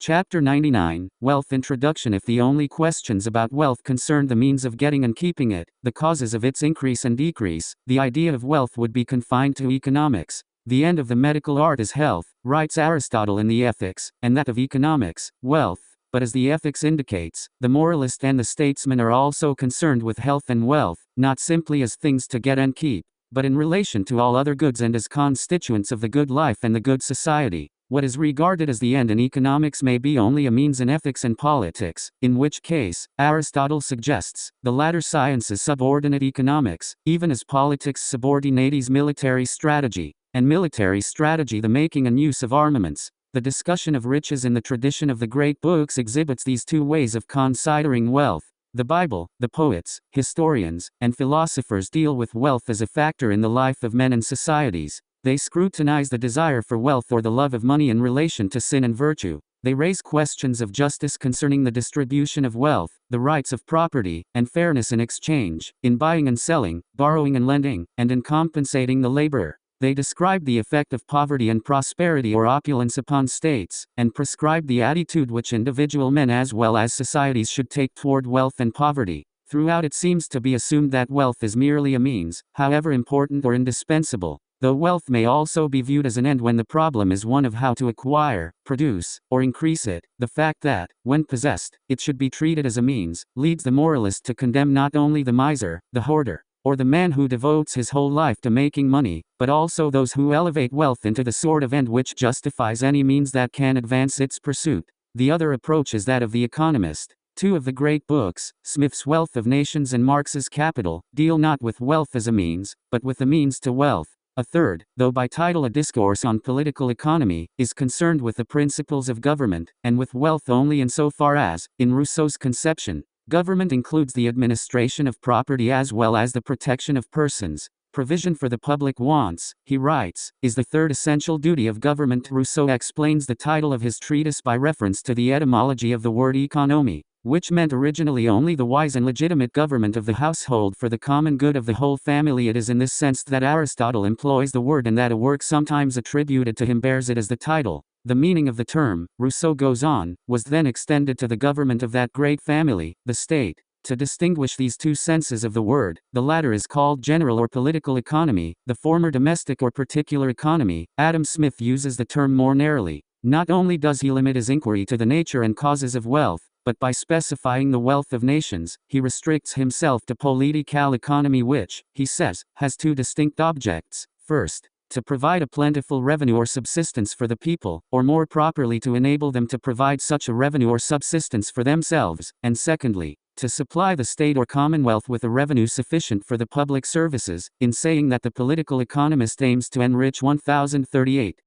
Chapter 99, Wealth Introduction. If the only questions about wealth concerned the means of getting and keeping it, the causes of its increase and decrease, the idea of wealth would be confined to economics. The end of the medical art is health, writes Aristotle in the Ethics, and that of economics, wealth. But as the Ethics indicates, the moralist and the statesman are also concerned with health and wealth, not simply as things to get and keep, but in relation to all other goods and as constituents of the good life and the good society. What is regarded as the end in economics may be only a means in ethics and politics, in which case, Aristotle suggests, the latter sciences subordinate economics, even as politics subordinates military strategy, and military strategy the making and use of armaments. The discussion of riches in the tradition of the great books exhibits these two ways of considering wealth. The Bible, the poets, historians, and philosophers deal with wealth as a factor in the life of men and societies. They scrutinize the desire for wealth or the love of money in relation to sin and virtue. They raise questions of justice concerning the distribution of wealth, the rights of property, and fairness in exchange, in buying and selling, borrowing and lending, and in compensating the laborer. They describe the effect of poverty and prosperity or opulence upon states, and prescribe the attitude which individual men as well as societies should take toward wealth and poverty. Throughout it seems to be assumed that wealth is merely a means, however important or indispensable, though wealth may also be viewed as an end when the problem is one of how to acquire, produce, or increase it. The fact that, when possessed, it should be treated as a means, leads the moralist to condemn not only the miser, the hoarder, or the man who devotes his whole life to making money, but also those who elevate wealth into the sort of end which justifies any means that can advance its pursuit. The other approach is that of the economist. Two of the great books, Smith's Wealth of Nations and Marx's Capital, deal not with wealth as a means, but with the means to wealth. A third, though by title a discourse on political economy, is concerned with the principles of government, and with wealth only insofar as, in Rousseau's conception, government includes the administration of property as well as the protection of persons. Provision for the public wants, he writes, is the third essential duty of government. Rousseau explains the title of his treatise by reference to the etymology of the word économie, which meant originally only the wise and legitimate government of the household for the common good of the whole family. It is in this sense that Aristotle employs the word and that a work sometimes attributed to him bears it as the title. The meaning of the term, Rousseau goes on, was then extended to the government of that great family, the state. To distinguish these two senses of the word, the latter is called general or political economy, the former domestic or particular economy. Adam Smith uses the term more narrowly. Not only does he limit his inquiry to the nature and causes of wealth, but by specifying the wealth of nations, he restricts himself to political economy which, he says, has two distinct objects. First, to provide a plentiful revenue or subsistence for the people, or more properly to enable them to provide such a revenue or subsistence for themselves, and secondly, to supply the state or commonwealth with a revenue sufficient for the public services. In saying that, the political economist aims to enrich 1038.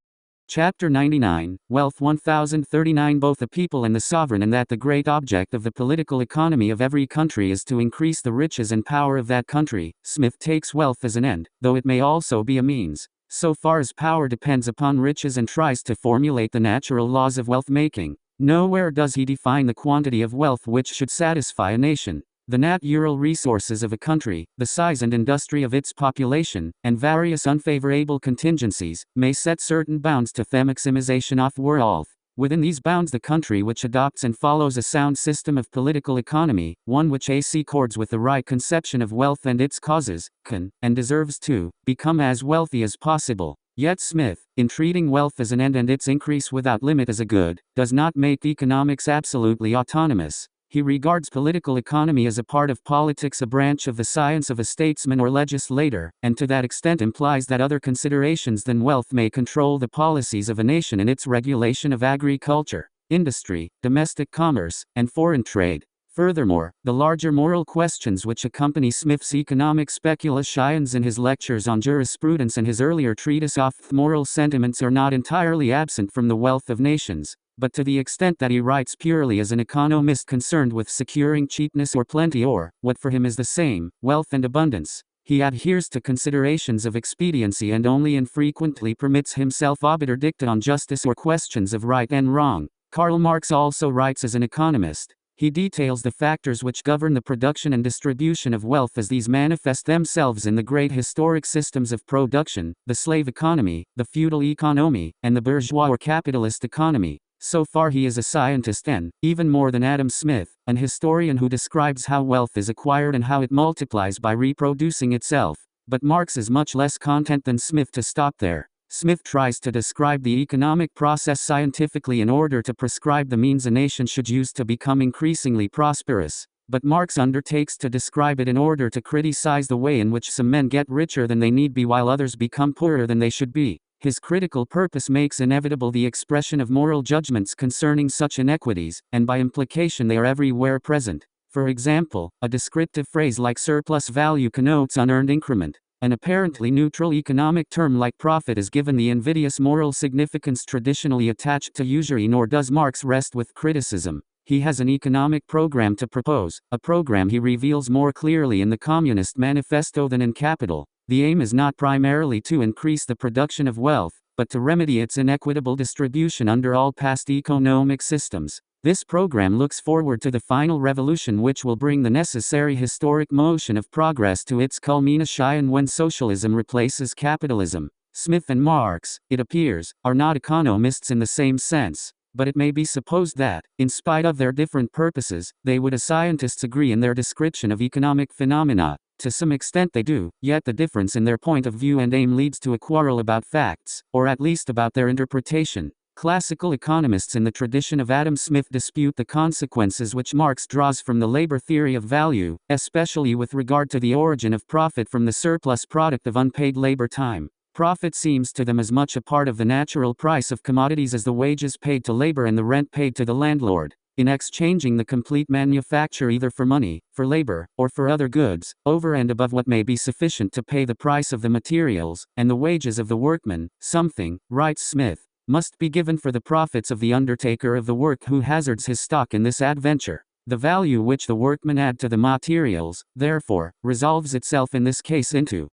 Chapter 99, Wealth 1039. Both the people and the sovereign, and that the great object of the political economy of every country is to increase the riches and power of that country. Smith takes wealth as an end, though it may also be a means, so far as power depends upon riches, and tries to formulate the natural laws of wealth-making. Nowhere does he define the quantity of wealth which should satisfy a nation. The natural resources of a country, the size and industry of its population, and various unfavorable contingencies, may set certain bounds to the maximization of wealth. Within these bounds, the country which adopts and follows a sound system of political economy, one which accords with the right conception of wealth and its causes, can, and deserves to, become as wealthy as possible. Yet Smith, in treating wealth as an end and its increase without limit as a good, does not make economics absolutely autonomous. He regards political economy as a part of politics, a branch of the science of a statesman or legislator, and to that extent implies that other considerations than wealth may control the policies of a nation in its regulation of agriculture, industry, domestic commerce, and foreign trade. Furthermore, the larger moral questions which accompany Smith's economic speculations in his lectures on jurisprudence and his earlier treatise of moral sentiments are not entirely absent from the wealth of nations. But to the extent that he writes purely as an economist concerned with securing cheapness or plenty, or, what for him is the same, wealth and abundance, he adheres to considerations of expediency and only infrequently permits himself obiter dicta on justice or questions of right and wrong. Karl Marx also writes as an economist. He details the factors which govern the production and distribution of wealth as these manifest themselves in the great historic systems of production, the slave economy, the feudal economy, and the bourgeois or capitalist economy. So far he is a scientist and, even more than Adam Smith, an historian who describes how wealth is acquired and how it multiplies by reproducing itself. But Marx is much less content than Smith to stop there. Smith tries to describe the economic process scientifically in order to prescribe the means a nation should use to become increasingly prosperous. But Marx undertakes to describe it in order to criticize the way in which some men get richer than they need be while others become poorer than they should be. His critical purpose makes inevitable the expression of moral judgments concerning such inequities, and by implication they are everywhere present. For example, a descriptive phrase like surplus value connotes unearned increment. An apparently neutral economic term like profit is given the invidious moral significance traditionally attached to usury, nor does Marx rest with criticism. He has an economic program to propose, a program he reveals more clearly in the Communist Manifesto than in Capital. The aim is not primarily to increase the production of wealth, but to remedy its inequitable distribution under all past economic systems. This program looks forward to the final revolution which will bring the necessary historic motion of progress to its culmination when socialism replaces capitalism. Smith and Marx, it appears, are not economists in the same sense. But it may be supposed that, in spite of their different purposes, they would as scientists agree in their description of economic phenomena. To some extent they do, yet the difference in their point of view and aim leads to a quarrel about facts, or at least about their interpretation. Classical economists in the tradition of Adam Smith dispute the consequences which Marx draws from the labor theory of value, especially with regard to the origin of profit from the surplus product of unpaid labor time. Profit seems to them as much a part of the natural price of commodities as the wages paid to labor and the rent paid to the landlord. In exchanging the complete manufacture either for money, for labor, or for other goods, over and above what may be sufficient to pay the price of the materials, and the wages of the workman, something, writes Smith, must be given for the profits of the undertaker of the work who hazards his stock in this adventure. The value which the workmen add to the materials, therefore, resolves itself in this case into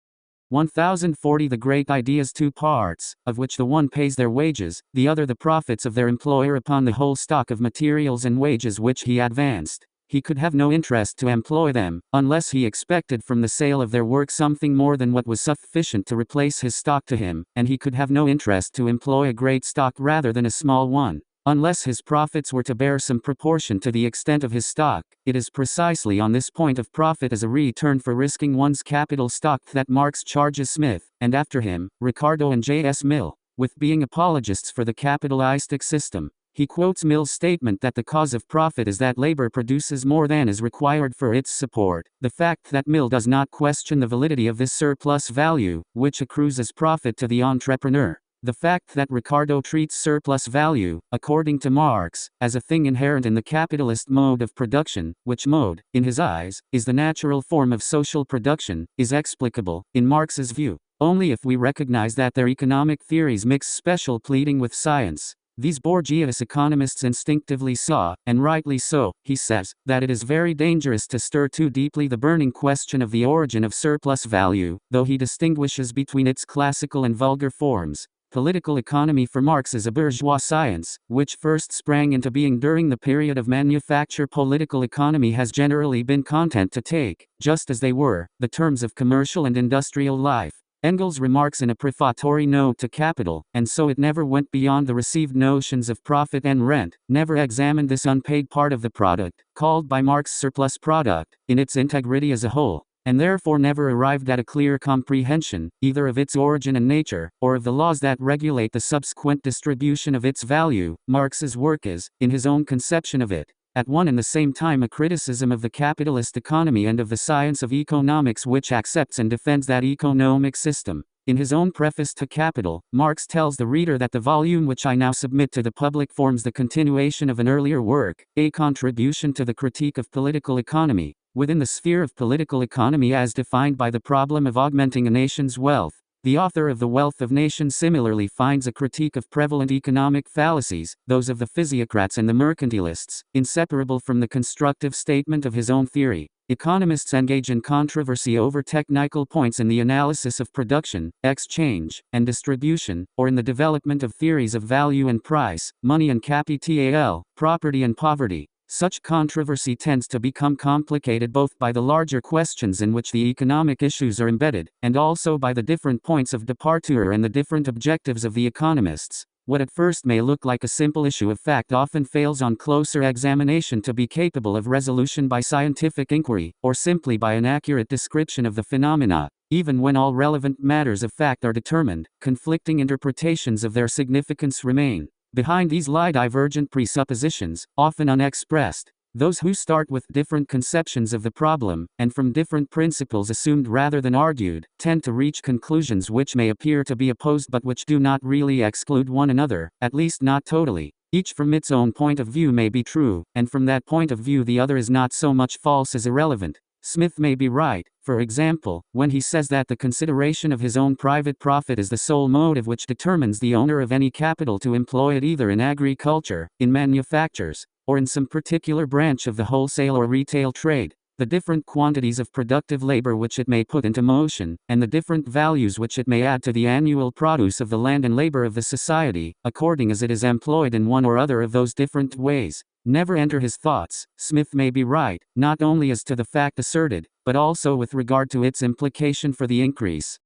1040 the great idea's two parts, of which the one pays their wages, the other the profits of their employer upon the whole stock of materials and wages which he advanced. He could have no interest to employ them, unless he expected from the sale of their work something more than what was sufficient to replace his stock to him, and he could have no interest to employ a great stock rather than a small one, unless his profits were to bear some proportion to the extent of his stock. It is precisely on this point of profit as a return for risking one's capital stock that Marx charges Smith, and after him, Ricardo and J.S. Mill, with being apologists for the capitalistic system. He quotes Mill's statement that the cause of profit is that labor produces more than is required for its support. The fact that Mill does not question the validity of this surplus value, which accrues as profit to the entrepreneur. The fact that Ricardo treats surplus value, according to Marx, as a thing inherent in the capitalist mode of production, which mode, in his eyes, is the natural form of social production, is explicable, in Marx's view, only if we recognize that their economic theories mix special pleading with science. These Borgias economists instinctively saw, and rightly so, he says, that it is very dangerous to stir too deeply the burning question of the origin of surplus value, though he distinguishes between its classical and vulgar forms. Political economy for Marx is a bourgeois science, which first sprang into being during the period of manufacture. Political economy has generally been content to take, just as they were, the terms of commercial and industrial life. Engels remarks in a prefatory note to Capital, and so it never went beyond the received notions of profit and rent, never examined this unpaid part of the product, called by Marx surplus product, in its integrity as a whole, and therefore never arrived at a clear comprehension, either of its origin and nature, or of the laws that regulate the subsequent distribution of its value. Marx's work is, in his own conception of it, at one and the same time a criticism of the capitalist economy and of the science of economics which accepts and defends that economic system. In his own preface to Capital, Marx tells the reader that the volume which I now submit to the public forms the continuation of an earlier work, a contribution to the critique of political economy, within the sphere of political economy as defined by the problem of augmenting a nation's wealth. The author of The Wealth of Nations similarly finds a critique of prevalent economic fallacies, those of the physiocrats and the mercantilists, inseparable from the constructive statement of his own theory. Economists engage in controversy over technical points in the analysis of production, exchange, and distribution, or in the development of theories of value and price, money and capital, property and poverty. Such controversy tends to become complicated both by the larger questions in which the economic issues are embedded, and also by the different points of departure and the different objectives of the economists. What at first may look like a simple issue of fact often fails on closer examination to be capable of resolution by scientific inquiry, or simply by an accurate description of the phenomena. Even when all relevant matters of fact are determined, conflicting interpretations of their significance remain. Behind these lie divergent presuppositions, often unexpressed. Those who start with different conceptions of the problem, and from different principles assumed rather than argued, tend to reach conclusions which may appear to be opposed but which do not really exclude one another, at least not totally. Each from its own point of view may be true, and from that point of view the other is not so much false as irrelevant. Smith may be right, for example, when he says that the consideration of his own private profit is the sole motive which determines the owner of any capital to employ it either in agriculture, in manufactures, or in some particular branch of the wholesale or retail trade. The different quantities of productive labor which it may put into motion, and the different values which it may add to the annual produce of the land and labor of the society, according as it is employed in one or other of those different ways, never enter his thoughts. Smith may be right, not only as to the fact asserted, but also with regard to its implication for the increase.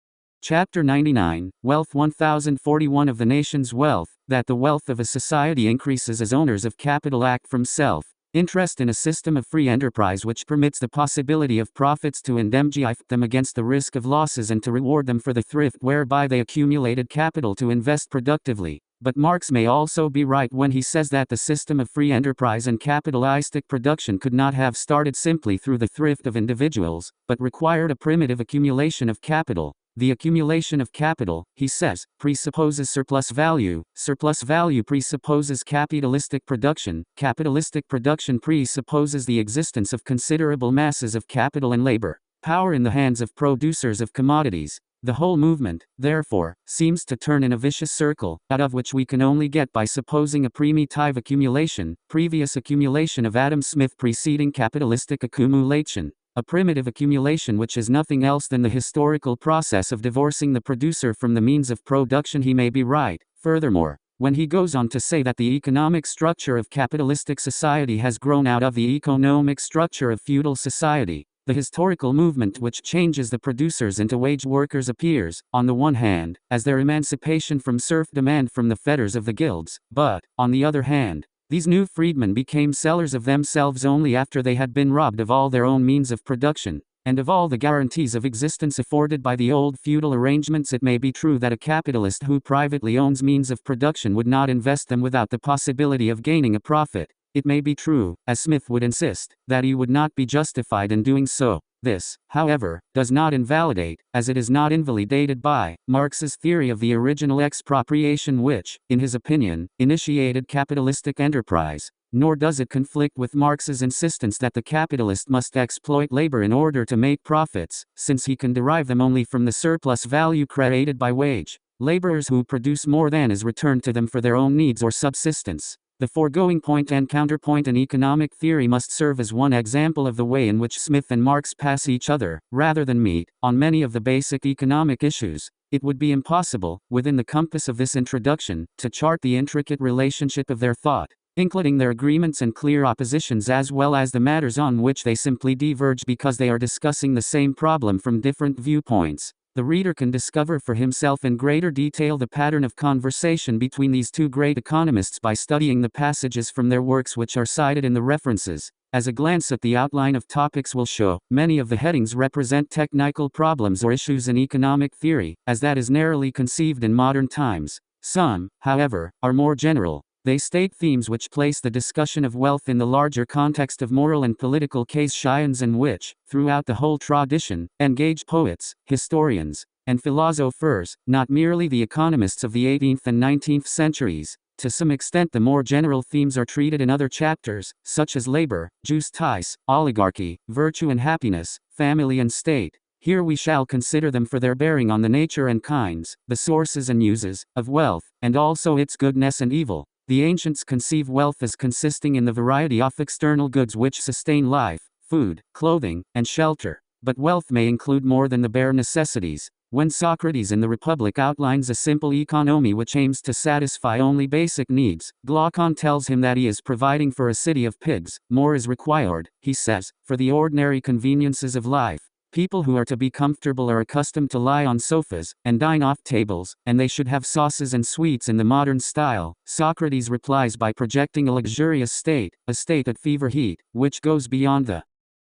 Chapter 99, Wealth 1041 of the nation's wealth, that the wealth of a society increases as owners of capital act from self. Interest in a system of free enterprise which permits the possibility of profits to indemnify them against the risk of losses and to reward them for the thrift whereby they accumulated capital to invest productively. But Marx may also be right when he says that the system of free enterprise and capitalistic production could not have started simply through the thrift of individuals, but required a primitive accumulation of capital. The accumulation of capital, he says, presupposes surplus value. Surplus value presupposes capitalistic production. Capitalistic production presupposes the existence of considerable masses of capital and labor, power in the hands of producers of commodities. The whole movement, therefore, seems to turn in a vicious circle, out of which we can only get by supposing a primitive accumulation, previous accumulation of Adam Smith preceding capitalistic accumulation. A primitive accumulation which is nothing else than the historical process of divorcing the producer from the means of production. He may be right, furthermore, when he goes on to say that the economic structure of capitalistic society has grown out of the economic structure of feudal society. The historical movement which changes the producers into wage workers appears, on the one hand, as their emancipation from serfdom and from the fetters of the guilds, but, on the other hand, these new freedmen became sellers of themselves only after they had been robbed of all their own means of production, and of all the guarantees of existence afforded by the old feudal arrangements. It may be true that a capitalist who privately owns means of production would not invest them without the possibility of gaining a profit. It may be true, as Smith would insist, that he would not be justified in doing so. This, however, does not invalidate, as it is not invalidated by, Marx's theory of the original expropriation which, in his opinion, initiated capitalistic enterprise, nor does it conflict with Marx's insistence that the capitalist must exploit labor in order to make profits, since he can derive them only from the surplus value created by wage. Laborers who produce more than is returned to them for their own needs or subsistence. The foregoing point and counterpoint in economic theory must serve as one example of the way in which Smith and Marx pass each other, rather than meet, on many of the basic economic issues. It would be impossible, within the compass of this introduction, to chart the intricate relationship of their thought, including their agreements and clear oppositions as well as the matters on which they simply diverge because they are discussing the same problem from different viewpoints. The reader can discover for himself in greater detail the pattern of conversation between these two great economists by studying the passages from their works which are cited in the references. As a glance at the outline of topics will show, many of the headings represent technical problems or issues in economic theory, as that is narrowly conceived in modern times. Some, however, are more general. They state themes which place the discussion of wealth in the larger context of moral and political questions and which, throughout the whole tradition, engage poets, historians, and philosophers, not merely the economists of the 18th and 19th centuries. To some extent the more general themes are treated in other chapters, such as labor, justice, oligarchy, virtue and happiness, family and state. Here we shall consider them for their bearing on the nature and kinds, the sources and uses, of wealth, and also its goodness and evil. The ancients conceive wealth as consisting in the variety of external goods which sustain life, food, clothing, and shelter. But wealth may include more than the bare necessities. When Socrates in the Republic outlines a simple economy which aims to satisfy only basic needs, Glaucon tells him that he is providing for a city of pigs. More is required, he says, for the ordinary conveniences of life. People who are to be comfortable are accustomed to lie on sofas, and dine off tables, and they should have sauces and sweets in the modern style. Socrates replies by projecting a luxurious state, a state at fever heat, which goes beyond the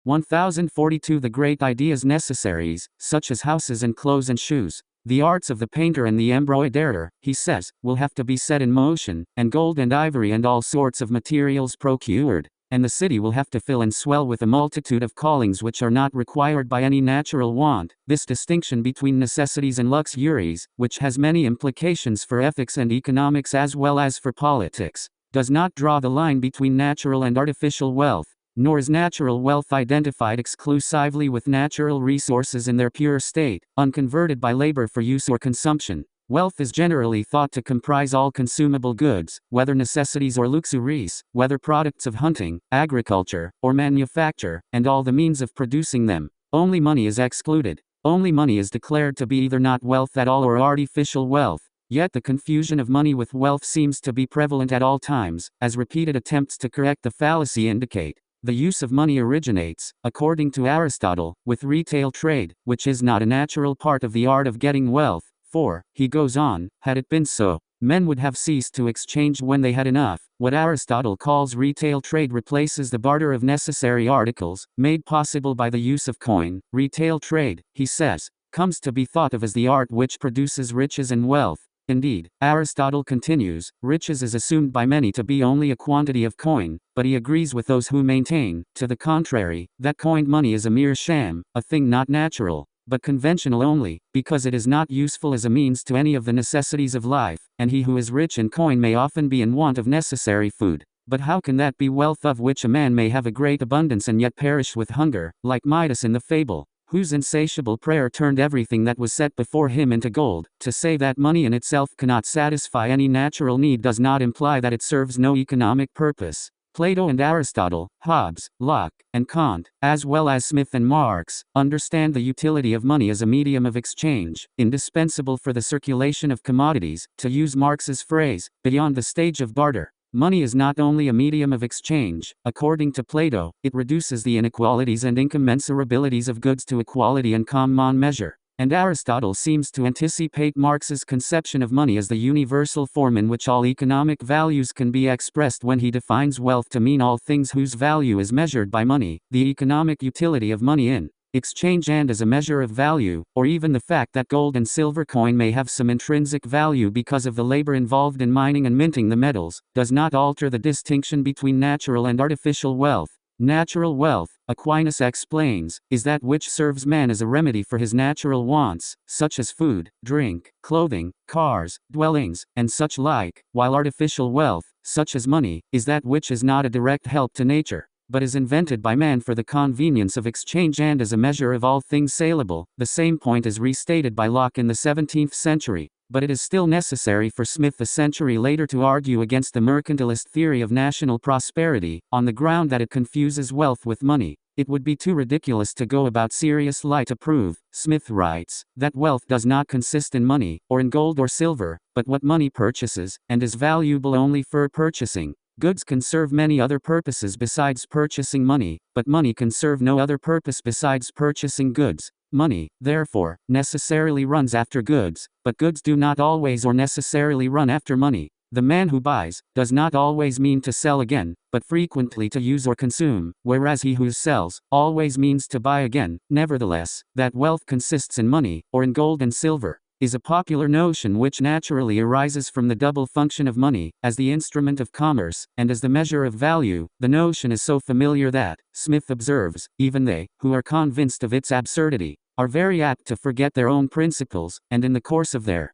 1042 the great ideas necessaries, such as houses and clothes and shoes. The arts of the painter and the embroiderer, he says, will have to be set in motion, and gold and ivory and all sorts of materials procured. And the city will have to fill and swell with a multitude of callings which are not required by any natural want. This distinction between necessities and luxuries, which has many implications for ethics and economics as well as for politics, does not draw the line between natural and artificial wealth, nor is natural wealth identified exclusively with natural resources in their pure state, unconverted by labor for use or consumption. Wealth is generally thought to comprise all consumable goods, whether necessities or luxuries, whether products of hunting, agriculture, or manufacture, and all the means of producing them. Only money is excluded. Only money is declared to be either not wealth at all or artificial wealth. Yet the confusion of money with wealth seems to be prevalent at all times, as repeated attempts to correct the fallacy indicate. The use of money originates, according to Aristotle, with retail trade, which is not a natural part of the art of getting wealth. For, he goes on, had it been so, men would have ceased to exchange when they had enough. What Aristotle calls retail trade replaces the barter of necessary articles, made possible by the use of coin. Retail trade, he says, comes to be thought of as the art which produces riches and wealth. Indeed, Aristotle continues, riches is assumed by many to be only a quantity of coin, but he agrees with those who maintain, to the contrary, that coined money is a mere sham, a thing not natural, but conventional only, because it is not useful as a means to any of the necessities of life, and he who is rich in coin may often be in want of necessary food. But how can that be wealth of which a man may have a great abundance and yet perish with hunger, like Midas in the fable, whose insatiable prayer turned everything that was set before him into gold? To say that money in itself cannot satisfy any natural need does not imply that it serves no economic purpose. Plato and Aristotle, Hobbes, Locke, and Kant, as well as Smith and Marx, understand the utility of money as a medium of exchange, indispensable for the circulation of commodities. To use Marx's phrase, beyond the stage of barter, money is not only a medium of exchange. According to Plato, it reduces the inequalities and incommensurabilities of goods to equality and common measure. And Aristotle seems to anticipate Marx's conception of money as the universal form in which all economic values can be expressed when he defines wealth to mean all things whose value is measured by money, the economic utility of money in exchange and as a measure of value, or even the fact that gold and silver coin may have some intrinsic value because of the labor involved in mining and minting the metals, does not alter the distinction between natural and artificial wealth. Natural wealth, Aquinas explains, is that which serves man as a remedy for his natural wants, such as food, drink, clothing, cars, dwellings, and such like, while artificial wealth, such as money, is that which is not a direct help to nature, but is invented by man for the convenience of exchange and as a measure of all things saleable. The same point is restated by Locke in the 17th century. But it is still necessary for Smith a century later to argue against the mercantilist theory of national prosperity, on the ground that it confuses wealth with money. It would be too ridiculous to go about seriously to prove, Smith writes, that wealth does not consist in money, or in gold or silver, but what money purchases, and is valuable only for purchasing. Goods can serve many other purposes besides purchasing money, but money can serve no other purpose besides purchasing goods. Money, therefore, necessarily runs after goods, but goods do not always or necessarily run after money. The man who buys, does not always mean to sell again, but frequently to use or consume, whereas he who sells, always means to buy again. Nevertheless, that wealth consists in money, or in gold and silver, is a popular notion which naturally arises from the double function of money, as the instrument of commerce, and as the measure of value. The notion is so familiar that, Smith observes, even they, who are convinced of its absurdity, are very apt to forget their own principles, and in the course of their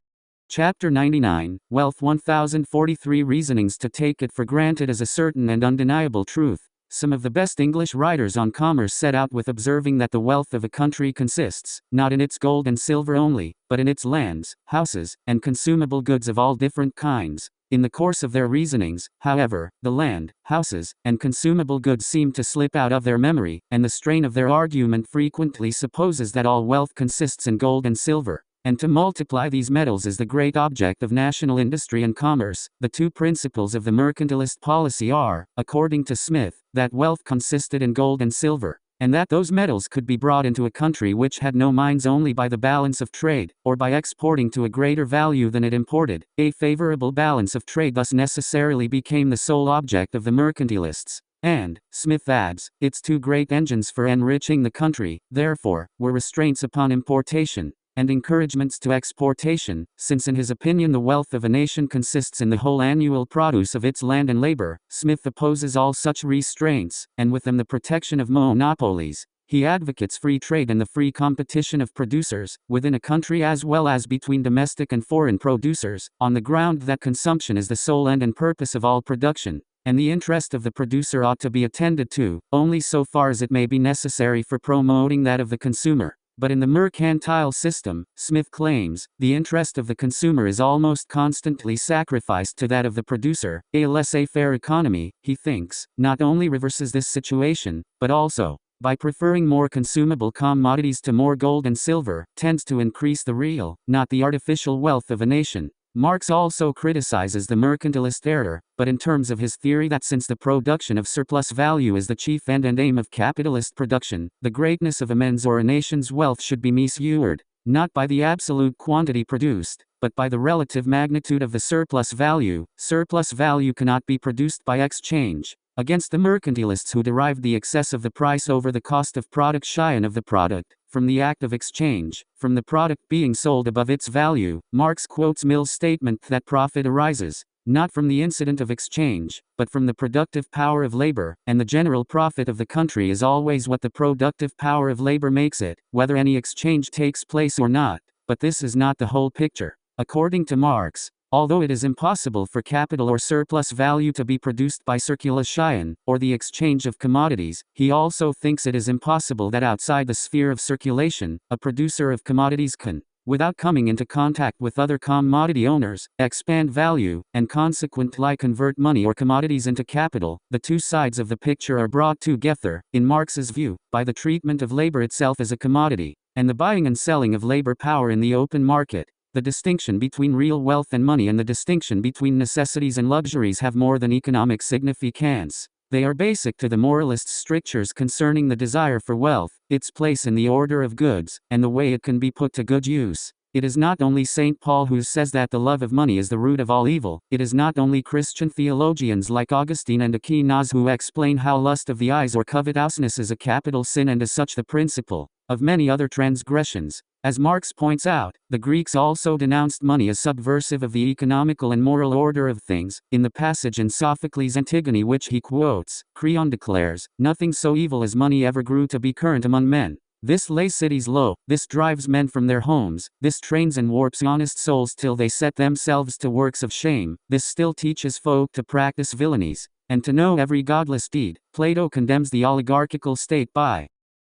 Chapter 99, Wealth 1043 Reasonings to take it for granted as a certain and undeniable truth. Some of the best English writers on commerce set out with observing that the wealth of a country consists, not in its gold and silver only, but in its lands, houses, and consumable goods of all different kinds. In the course of their reasonings, however, the land, houses, and consumable goods seem to slip out of their memory, and the strain of their argument frequently supposes that all wealth consists in gold and silver. And to multiply these metals is the great object of national industry and commerce. The two principles of the mercantilist policy are, according to Smith, that wealth consisted in gold and silver, and that those metals could be brought into a country which had no mines only by the balance of trade, or by exporting to a greater value than it imported. A favorable balance of trade thus necessarily became the sole object of the mercantilists. And, Smith adds, its two great engines for enriching the country, therefore, were restraints upon importation, and encouragements to exportation, since in his opinion the wealth of a nation consists in the whole annual produce of its land and labor. Smith opposes all such restraints, and with them the protection of monopolies. He advocates free trade and the free competition of producers, within a country as well as between domestic and foreign producers, on the ground that consumption is the sole end and purpose of all production, and the interest of the producer ought to be attended to, only so far as it may be necessary for promoting that of the consumer. But in the mercantile system, Smith claims, the interest of the consumer is almost constantly sacrificed to that of the producer. A laissez-faire economy, he thinks, not only reverses this situation, but also, by preferring more consumable commodities to more gold and silver, tends to increase the real, not the artificial wealth of a nation. Marx also criticizes the mercantilist error, but in terms of his theory that since the production of surplus value is the chief end and aim of capitalist production, the greatness of a man's or a nation's wealth should be measured, not by the absolute quantity produced, but by the relative magnitude of the surplus value. Surplus value cannot be produced by exchange. Against the mercantilists who derived the excess of the price over the cost of production of the product, from the act of exchange, from the product being sold above its value, Marx quotes Mill's statement that profit arises, not from the incident of exchange, but from the productive power of labor, and the general profit of the country is always what the productive power of labor makes it, whether any exchange takes place or not. But this is not the whole picture. According to Marx, although it is impossible for capital or surplus value to be produced by circulation, or the exchange of commodities, he also thinks it is impossible that outside the sphere of circulation, a producer of commodities can, without coming into contact with other commodity owners, expand value, and consequently convert money or commodities into capital. The two sides of the picture are brought together, in Marx's view, by the treatment of labor itself as a commodity, and the buying and selling of labor power in the open market. The distinction between real wealth and money and the distinction between necessities and luxuries have more than economic significance. They are basic to the moralist's strictures concerning the desire for wealth, its place in the order of goods, and the way it can be put to good use. It is not only St. Paul who says that the love of money is the root of all evil. It is not only Christian theologians like Augustine and Aquinas who explain how lust of the eyes or covetousness is a capital sin and as such the principle of many other transgressions. As Marx points out, the Greeks also denounced money as subversive of the economical and moral order of things. In the passage in Sophocles' Antigone which he quotes, Creon declares, "Nothing so evil as money ever grew to be current among men. This lays cities low, this drives men from their homes, this trains and warps honest souls till they set themselves to works of shame, this still teaches folk to practice villainies, and to know every godless deed." Plato condemns the oligarchical state by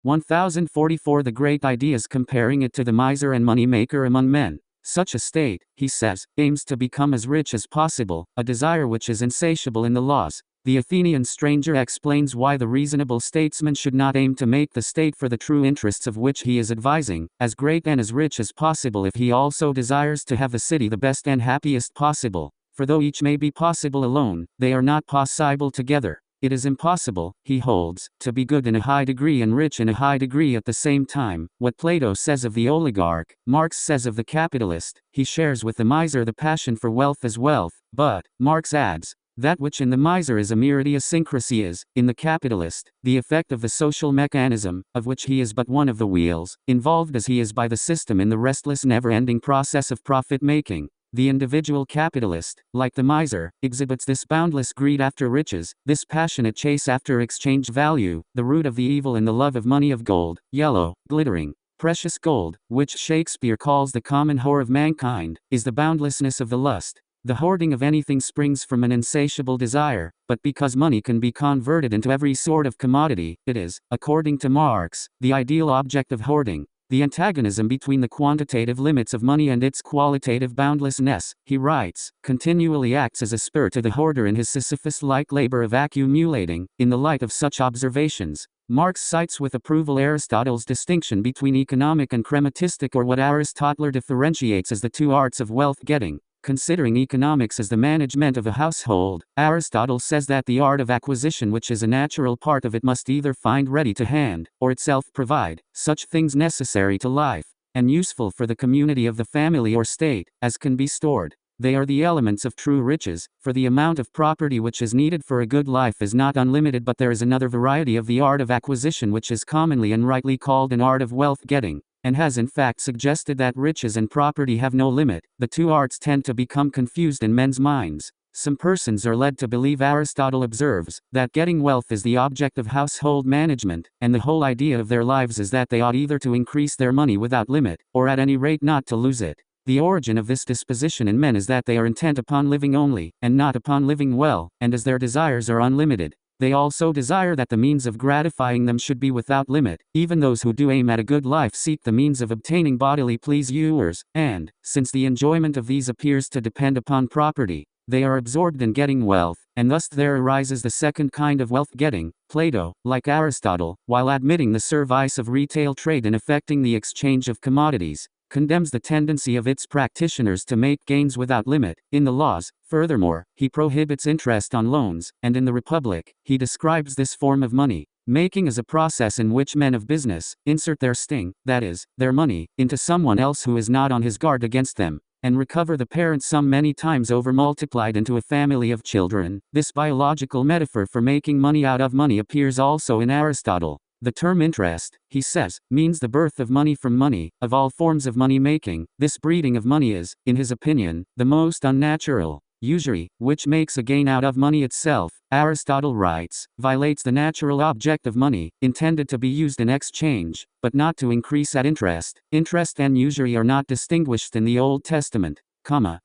1044 the great ideas comparing it to the miser and money-maker among men. Such a state, he says, aims to become as rich as possible, a desire which is insatiable in the laws. The Athenian stranger explains why the reasonable statesman should not aim to make the state for the true interests of which he is advising, as great and as rich as possible if he also desires to have the city the best and happiest possible. For though each may be possible alone, they are not possible together. It is impossible, he holds, to be good in a high degree and rich in a high degree at the same time. What Plato says of the oligarch, Marx says of the capitalist. He shares with the miser the passion for wealth as wealth, but, Marx adds, that which in the miser is a mere idiosyncrasy is, in the capitalist, the effect of the social mechanism, of which he is but one of the wheels, involved as he is by the system in the restless never-ending process of profit-making. The individual capitalist, like the miser, exhibits this boundless greed after riches, this passionate chase after exchange value, the root of the evil in the love of money, of gold, yellow, glittering, precious gold, which Shakespeare calls the common whore of mankind, is the boundlessness of the lust. The hoarding of anything springs from an insatiable desire, but because money can be converted into every sort of commodity, it is, according to Marx, the ideal object of hoarding. The antagonism between the quantitative limits of money and its qualitative boundlessness, he writes, continually acts as a spur to the hoarder in his Sisyphus-like labor of accumulating. In the light of such observations, Marx cites with approval Aristotle's distinction between economic and crematistic, or what Aristotle differentiates as the two arts of wealth-getting. Considering economics as the management of a household, Aristotle says that the art of acquisition, which is a natural part of it, must either find ready to hand, or itself provide, such things necessary to life, and useful for the community of the family or state, as can be stored. They are the elements of true riches, for the amount of property which is needed for a good life is not unlimited, but there is another variety of the art of acquisition which is commonly and rightly called an art of wealth getting, and has in fact suggested that riches and property have no limit. The two arts tend to become confused in men's minds. Some persons are led to believe, Aristotle observes, that getting wealth is the object of household management, and the whole idea of their lives is that they ought either to increase their money without limit, or at any rate not to lose it. The origin of this disposition in men is that they are intent upon living only, and not upon living well, and as their desires are unlimited, they also desire that the means of gratifying them should be without limit. Even those who do aim at a good life seek the means of obtaining bodily pleasures, and, since the enjoyment of these appears to depend upon property, they are absorbed in getting wealth, and thus there arises the second kind of wealth getting. Plato, like Aristotle, while admitting the service of retail trade in effecting the exchange of commodities, condemns the tendency of its practitioners to make gains without limit. In the Laws, furthermore, he prohibits interest on loans, and in the Republic, he describes this form of money making as a process in which men of business insert their sting, that is, their money, into someone else who is not on his guard against them, and recover the parent sum many times over multiplied into a family of children. This biological metaphor for making money out of money appears also in Aristotle. The term interest, he says, means the birth of money from money. Of all forms of money making, this breeding of money is, in his opinion, the most unnatural. Usury, which makes a gain out of money itself, Aristotle writes, violates the natural object of money, intended to be used in exchange, but not to increase at interest. Interest and usury are not distinguished in the Old Testament.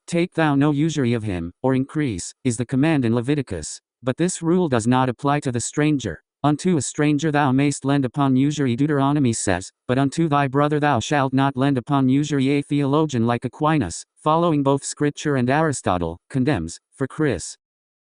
Take thou no usury of him, or increase, is the command in Leviticus. But this rule does not apply to the stranger. Unto a stranger thou mayst lend upon usury, Deuteronomy says, but unto thy brother thou shalt not lend upon usury. A theologian like Aquinas, following both Scripture and Aristotle, condemns, for Chris.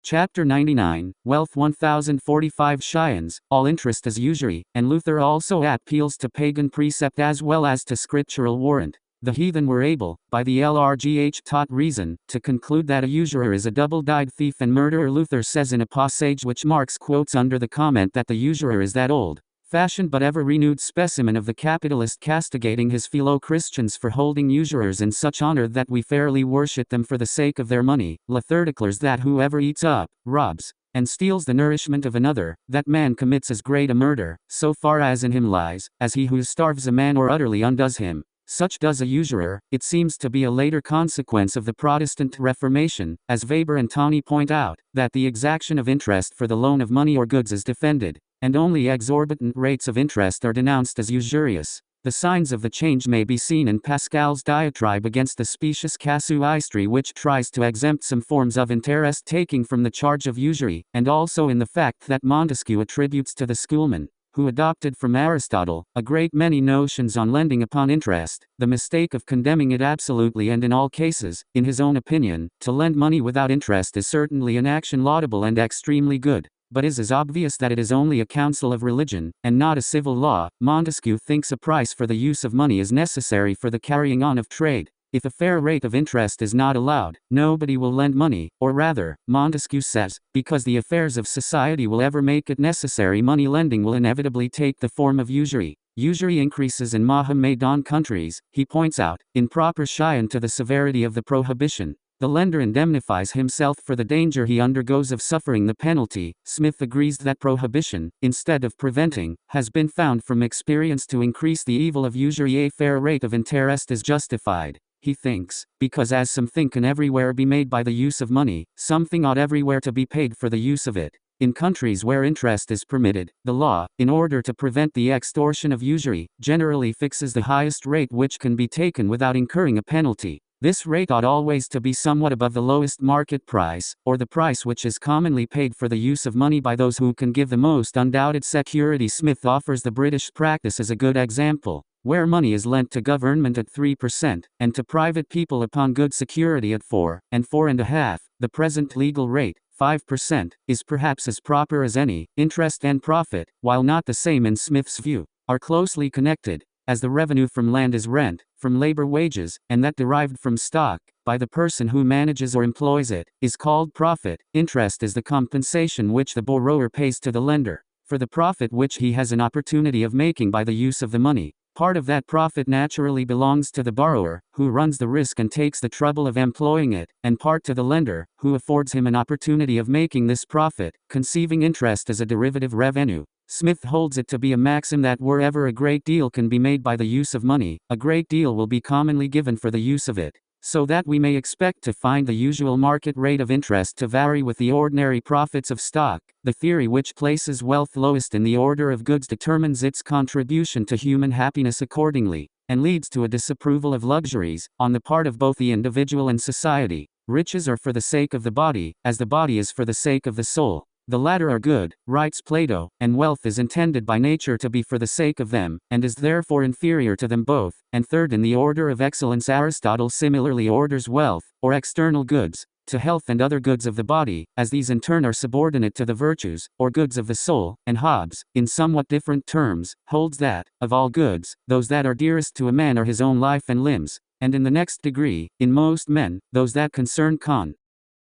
Chapter 99, Wealth 1045 Scions, all interest is usury, and Luther also appeals to pagan precept as well as to scriptural warrant. The heathen were able, by the LRGH taught reason, to conclude that a usurer is a double-dyed thief and murderer. Luther says in a passage which Marx quotes under the comment that the usurer is that old-fashioned but ever-renewed specimen of the capitalist, castigating his fellow Christians for holding usurers in such honor that we fairly worship them for the sake of their money. Luther declares that whoever eats up, robs, and steals the nourishment of another, that man commits as great a murder, so far as in him lies, as he who starves a man or utterly undoes him. Such does a usurer. It seems to be a later consequence of the Protestant Reformation, as Weber and Tawney point out, that the exaction of interest for the loan of money or goods is defended, and only exorbitant rates of interest are denounced as usurious. The signs of the change may be seen in Pascal's diatribe against the specious casuistry, which tries to exempt some forms of interest taking from the charge of usury, and also in the fact that Montesquieu attributes to the schoolmen, who adopted from Aristotle, a great many notions on lending upon interest, the mistake of condemning it absolutely and in all cases. In his own opinion, to lend money without interest is certainly an action laudable and extremely good, but is as obvious that it is only a counsel of religion, and not a civil law. Montesquieu thinks a price for the use of money is necessary for the carrying on of trade. If a fair rate of interest is not allowed, nobody will lend money, or rather, Montesquieu says, because the affairs of society will ever make it necessary, money lending will inevitably take the form of usury. Usury increases in Mohammedan countries, he points out, in proportion to the severity of the prohibition. The lender indemnifies himself for the danger he undergoes of suffering the penalty. Smith agrees that prohibition, instead of preventing, has been found from experience to increase the evil of usury. A fair rate of interest is justified, he thinks, because as something can everywhere be made by the use of money, something ought everywhere to be paid for the use of it. In countries where interest is permitted, the law, in order to prevent the extortion of usury, generally fixes the highest rate which can be taken without incurring a penalty. This rate ought always to be somewhat above the lowest market price, or the price which is commonly paid for the use of money by those who can give the most undoubted security. Smith offers the British practice as a good example, where money is lent to government at 3%, and to private people upon good security at 4 and 4.5%. The present legal rate, 5%, is perhaps as proper as any. Interest and profit, while not the same in Smith's view, are closely connected. as the revenue from land is rent, from labor wages, and that derived from stock, by the person who manages or employs it, is called profit. Interest is the compensation which the borrower pays to the lender, for the profit which he has an opportunity of making by the use of the money. Part of that profit naturally belongs to the borrower, who runs the risk and takes the trouble of employing it, and part to the lender, who affords him an opportunity of making this profit, conceiving interest as a derivative revenue. Smith holds it to be a maxim that wherever a great deal can be made by the use of money, a great deal will be commonly given for the use of it, so that we may expect to find the usual market rate of interest to vary with the ordinary profits of stock. The theory which places wealth lowest in the order of goods determines its contribution to human happiness accordingly, and leads to a disapproval of luxuries, on the part of both the individual and society. Riches are for the sake of the body, as the body is for the sake of the soul. The latter are good, writes Plato, and wealth is intended by nature to be for the sake of them, and is therefore inferior to them both. And third in the order of excellence, Aristotle similarly orders wealth, or external goods, to health and other goods of the body, as these in turn are subordinate to the virtues, or goods of the soul. And Hobbes, in somewhat different terms, holds that, of all goods, those that are dearest to a man are his own life and limbs, and in the next degree, in most men, those that concern con.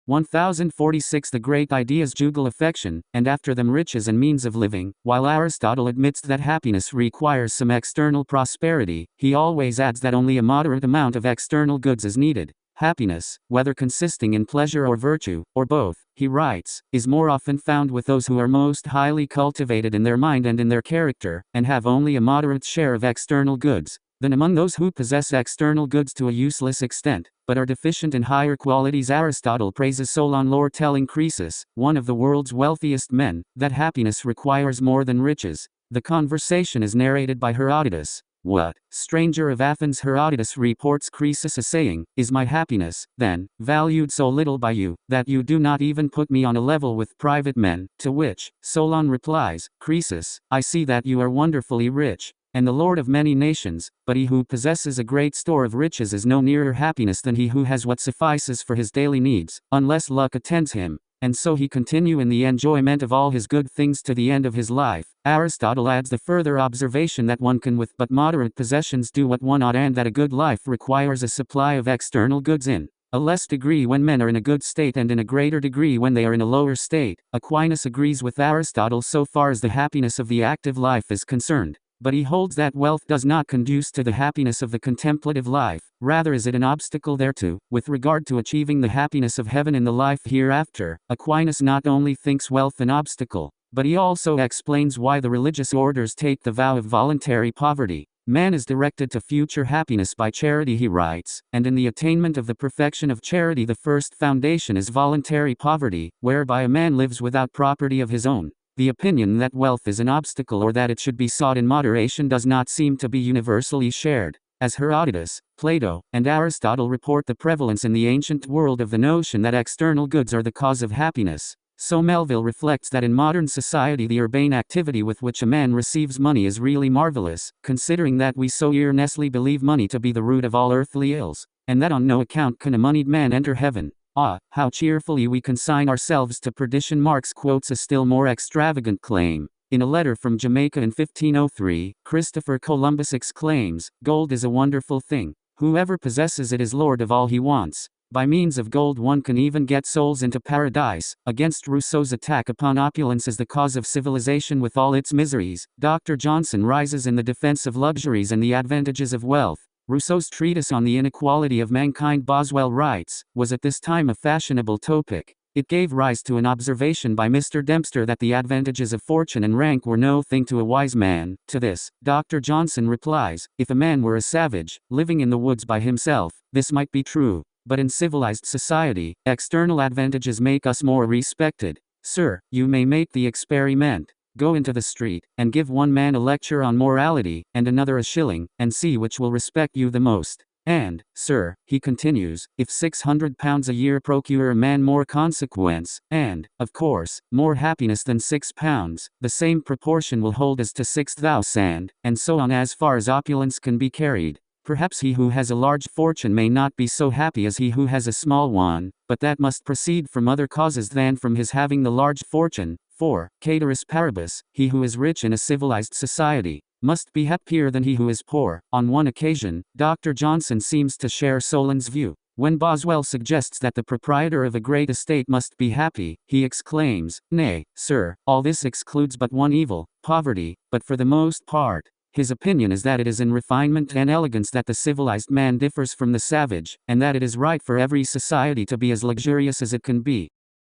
1046 The great ideas jugal affection, and after them riches and means of living. While Aristotle admits that happiness requires some external prosperity, he always adds that only a moderate amount of external goods is needed. Happiness, whether consisting in pleasure or virtue, or both, he writes, is more often found with those who are most highly cultivated in their mind and in their character, and have only a moderate share of external goods, than among those who possess external goods to a useless extent, but are deficient in higher qualities. Aristotle praises Solon, Lord, telling Croesus, one of the world's wealthiest men, that happiness requires more than riches. The conversation is narrated by Herodotus. What, stranger of Athens, Herodotus reports Croesus as saying, is my happiness, then, valued so little by you, that you do not even put me on a level with private men? To which, Solon replies, Croesus, I see that you are wonderfully rich, and the lord of many nations, but he who possesses a great store of riches is no nearer happiness than he who has what suffices for his daily needs, unless luck attends him, and so he continue in the enjoyment of all his good things to the end of his life. Aristotle adds the further observation that one can with but moderate possessions do what one ought, and that a good life requires a supply of external goods in a less degree when men are in a good state, and in a greater degree when they are in a lower state. Aquinas agrees with Aristotle so far as the happiness of the active life is concerned, but he holds that wealth does not conduce to the happiness of the contemplative life, rather is it an obstacle thereto. With regard to achieving the happiness of heaven in the life hereafter, Aquinas not only thinks wealth an obstacle, but he also explains why the religious orders take the vow of voluntary poverty. Man is directed to future happiness by charity, he writes, and in the attainment of the perfection of charity the first foundation is voluntary poverty, whereby a man lives without property of his own. The opinion that wealth is an obstacle or that it should be sought in moderation does not seem to be universally shared, as Herodotus, Plato, and Aristotle report the prevalence in the ancient world of the notion that external goods are the cause of happiness. So Melville reflects that in modern society the urbane activity with which a man receives money is really marvelous, considering that we so earnestly believe money to be the root of all earthly ills, and that on no account can a moneyed man enter heaven. Ah, how cheerfully we consign ourselves to perdition. Marx quotes a still more extravagant claim. In a letter from Jamaica in 1503, Christopher Columbus exclaims, gold is a wonderful thing. Whoever possesses it is lord of all he wants. By means of gold one can even get souls into paradise. Against Rousseau's attack upon opulence as the cause of civilization with all its miseries, Dr. Johnson rises in the defense of luxuries and the advantages of wealth. Rousseau's treatise on the inequality of mankind, Boswell writes, was at this time a fashionable topic. It gave rise to an observation by Mr. Dempster that the advantages of fortune and rank were no thing to a wise man. To this, Dr. Johnson replies, if a man were a savage, living in the woods by himself, this might be true. But in civilized society, external advantages make us more respected. Sir, you may make the experiment. Go into the street, and give one man a lecture on morality, and another a shilling, and see which will respect you the most. And, sir, he continues, if £600 a year procure a man more consequence, and, of course, more happiness than £6, the same proportion will hold as to 6,000, and so on as far as opulence can be carried. Perhaps he who has a large fortune may not be so happy as he who has a small one, but that must proceed from other causes than from his having the large fortune. For, caeteris paribus, he who is rich in a civilized society, must be happier than he who is poor. On one occasion, Dr. Johnson seems to share Solon's view. When Boswell suggests that the proprietor of a great estate must be happy, he exclaims, "Nay, sir, all this excludes but one evil, poverty, but for the most part." His opinion is that it is in refinement and elegance that the civilized man differs from the savage, and that it is right for every society to be as luxurious as it can be.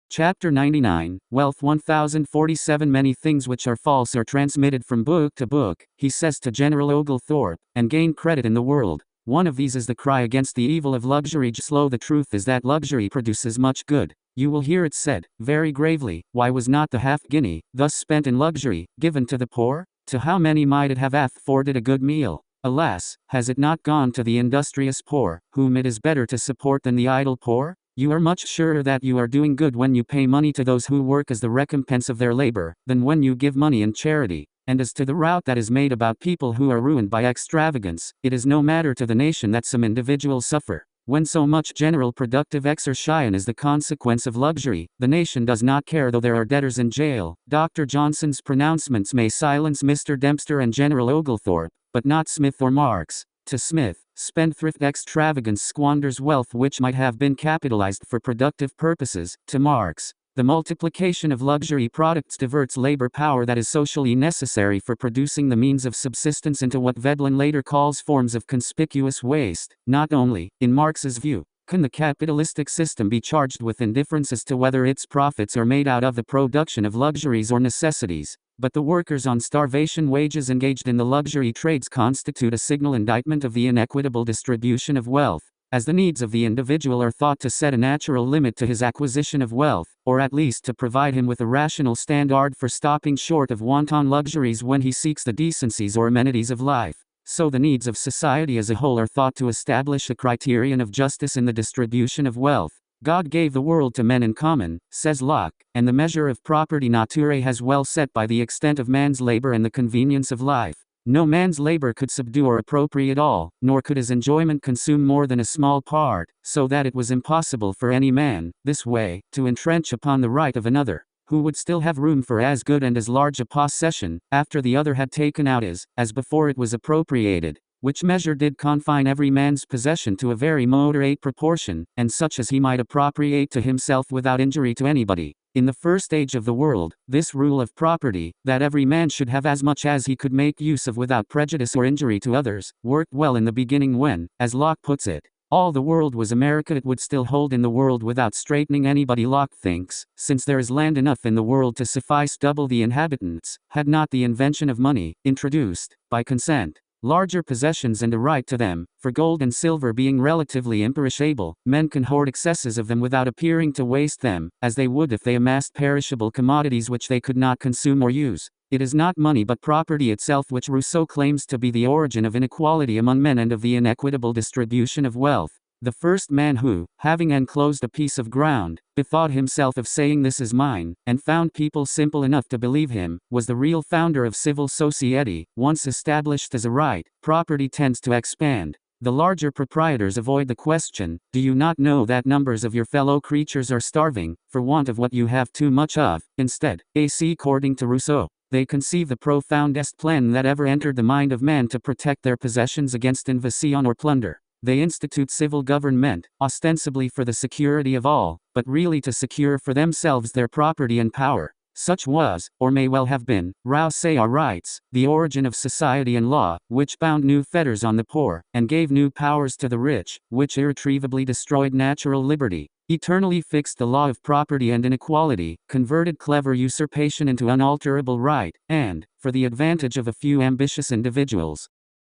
Chapter 99, Wealth 1047. Many things which are false are transmitted from book to book, he says to General Oglethorpe, and gain credit in the world. One of these is the cry against the evil of luxury. Slow. The truth is that luxury produces much good. You will hear it said, very gravely, why was not the half-guinea, thus spent in luxury, given to the poor? To how many might it have afforded a good meal? Alas, has it not gone to the industrious poor, whom it is better to support than the idle poor? You are much surer that you are doing good when you pay money to those who work as the recompense of their labor, than when you give money in charity. And as to the rout that is made about people who are ruined by extravagance, it is no matter to the nation that some individuals suffer. When so much general productive exertion is the consequence of luxury, the nation does not care though there are debtors in jail. Dr. Johnson's pronouncements may silence Mr. Dempster and General Oglethorpe, but not Smith or Marx. To Smith, spendthrift extravagance squanders wealth which might have been capitalized for productive purposes. To Marx, the multiplication of luxury products diverts labor power that is socially necessary for producing the means of subsistence into what Veblen later calls forms of conspicuous waste. Not only, in Marx's view, can the capitalistic system be charged with indifference as to whether its profits are made out of the production of luxuries or necessities, but the workers on starvation wages engaged in the luxury trades constitute a signal indictment of the inequitable distribution of wealth, as the needs of the individual are thought to set a natural limit to his acquisition of wealth, or at least to provide him with a rational standard for stopping short of wanton luxuries when he seeks the decencies or amenities of life. So the needs of society as a whole are thought to establish a criterion of justice in the distribution of wealth. God gave the world to men in common, says Locke, and the measure of property naturae has well set by the extent of man's labor and the convenience of life. No man's labor could subdue or appropriate all, nor could his enjoyment consume more than a small part, so that it was impossible for any man, this way, to entrench upon the right of another, who would still have room for as good and as large a possession, after the other had taken out as before it was appropriated, which measure did confine every man's possession to a very moderate proportion, and such as he might appropriate to himself without injury to anybody. In the first age of the world, this rule of property, that every man should have as much as he could make use of without prejudice or injury to others, worked well in the beginning when, as Locke puts it, all the world was America. It would still hold in the world without straightening anybody. Locke thinks, since there is land enough in the world to suffice double the inhabitants, had not the invention of money, introduced, by consent, larger possessions and a right to them, for gold and silver being relatively imperishable, men can hoard excesses of them without appearing to waste them, as they would if they amassed perishable commodities which they could not consume or use. It is not money but property itself which Rousseau claims to be the origin of inequality among men and of the inequitable distribution of wealth. The first man who, having enclosed a piece of ground, bethought himself of saying this is mine, and found people simple enough to believe him, was the real founder of civil society. Once established as a right, property tends to expand. The larger proprietors avoid the question, do you not know that numbers of your fellow creatures are starving, for want of what you have too much of? Instead, according to Rousseau, they conceive the profoundest plan that ever entered the mind of man to protect their possessions against invasion or plunder. They institute civil government, ostensibly for the security of all, but really to secure for themselves their property and power. Such was, or may well have been, Rousseau writes, the origin of society and law, which bound new fetters on the poor, and gave new powers to the rich, which irretrievably destroyed natural liberty, eternally fixed the law of property and inequality, converted clever usurpation into unalterable right, and, for the advantage of a few ambitious individuals,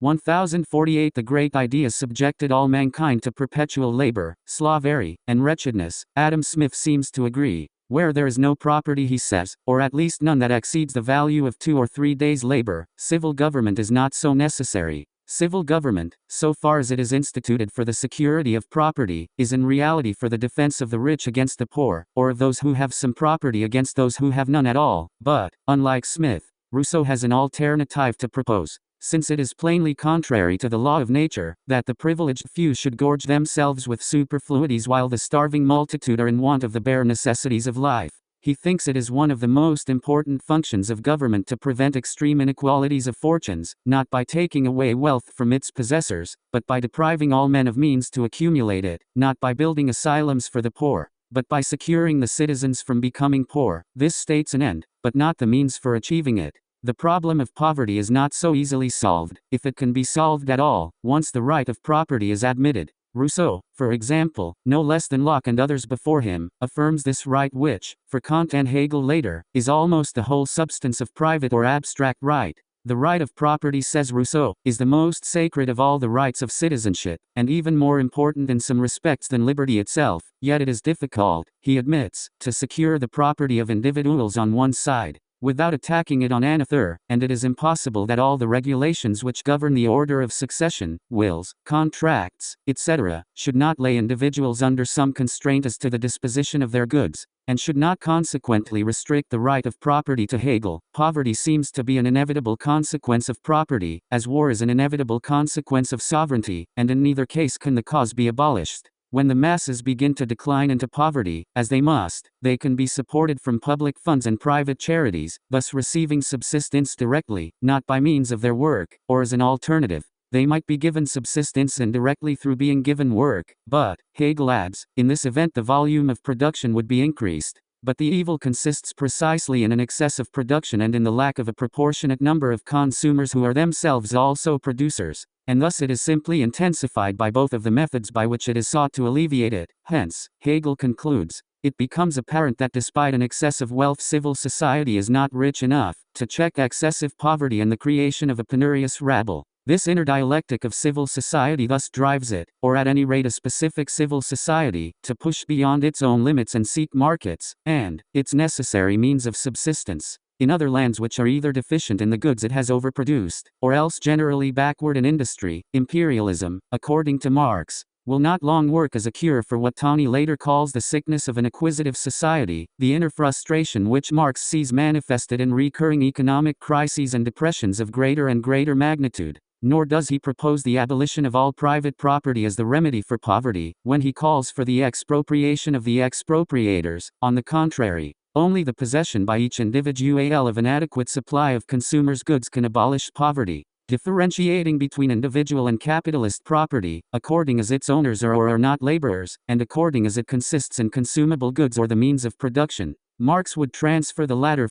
1048 The great ideas subjected all mankind to perpetual labor, slavery, and wretchedness. Adam Smith seems to agree. Where there is no property, he says, or at least none that exceeds the value of 2 or 3 days' labor, civil government is not so necessary. Civil government, so far as it is instituted for the security of property, is in reality for the defense of the rich against the poor, or of those who have some property against those who have none at all. But, unlike Smith, Rousseau has an alternative to propose. Since it is plainly contrary to the law of nature, that the privileged few should gorge themselves with superfluities while the starving multitude are in want of the bare necessities of life. He thinks it is one of the most important functions of government to prevent extreme inequalities of fortunes, not by taking away wealth from its possessors, but by depriving all men of means to accumulate it, not by building asylums for the poor, but by securing the citizens from becoming poor. This states an end, but not the means for achieving it. The problem of poverty is not so easily solved, if it can be solved at all, once the right of property is admitted. Rousseau, for example, no less than Locke and others before him, affirms this right which, for Kant and Hegel later, is almost the whole substance of private or abstract right. The right of property, says Rousseau, is the most sacred of all the rights of citizenship, and even more important in some respects than liberty itself, yet it is difficult, he admits, to secure the property of individuals on one side, without attacking it on another, and it is impossible that all the regulations which govern the order of succession, wills, contracts, etc., should not lay individuals under some constraint as to the disposition of their goods, and should not consequently restrict the right of property. To Hegel, poverty seems to be an inevitable consequence of property, as war is an inevitable consequence of sovereignty, and in neither case can the cause be abolished. When the masses begin to decline into poverty, as they must, they can be supported from public funds and private charities, thus receiving subsistence directly, not by means of their work, or as an alternative. They might be given subsistence indirectly through being given work, but, Hegel adds, in this event the volume of production would be increased. But the evil consists precisely in an excess of production and in the lack of a proportionate number of consumers who are themselves also producers, and thus it is simply intensified by both of the methods by which it is sought to alleviate it. Hence, Hegel concludes, it becomes apparent that despite an excess of wealth, civil society is not rich enough to check excessive poverty and the creation of a penurious rabble. This inner dialectic of civil society thus drives it, or at any rate a specific civil society, to push beyond its own limits and seek markets, and its necessary means of subsistence, in other lands which are either deficient in the goods it has overproduced, or else generally backward in industry. Imperialism, according to Marx, will not long work as a cure for what Tawney later calls the sickness of an acquisitive society, the inner frustration which Marx sees manifested in recurring economic crises and depressions of greater and greater magnitude. Nor does he propose the abolition of all private property as the remedy for poverty, when he calls for the expropriation of the expropriators. On the contrary, only the possession by each individual of an adequate supply of consumers' goods can abolish poverty. Differentiating between individual and capitalist property, according as its owners are or are not laborers, and according as it consists in consumable goods or the means of production, Marx would transfer the latter